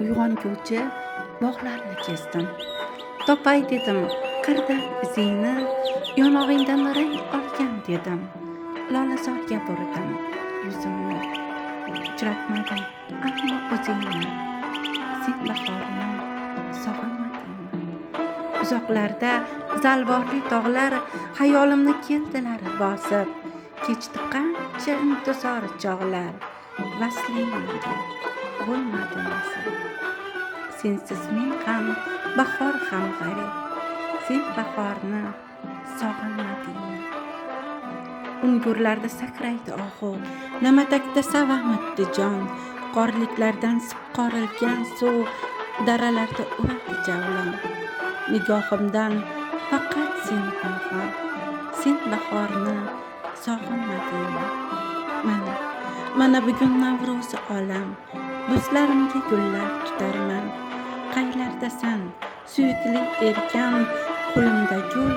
uyg'onguvchi bog'larni kezdim. Topay dedim qirdan izingni, yonog'ingdan rang olgan dedim. Lolazorga burdim yuzimni, uchratmadim ammo o'zingni. Sen bahorni sog'inmadingmi? Uzoqlarda zalvorli tog'lar xayolimni keldilar bosib. Kechdi qancha intizor chog'lar, vasling menga bo'lmadi nasib. Sensiz men ham bahor ham g'arib, sen bahorni sog'inmadingmi? Ungurlarda sakraydi ohu, namatakda savamitdi jon. Qorliklardan sipqorilgan suv daralarda uradi javlon. Nigohimdan faqat sen bahor, sen bahorni sog'inmadingmi? Mana bugun Navro'zi olam, buzlarimga gullar tutarman. Qaylardasan suyukli erkan, qo'limda gul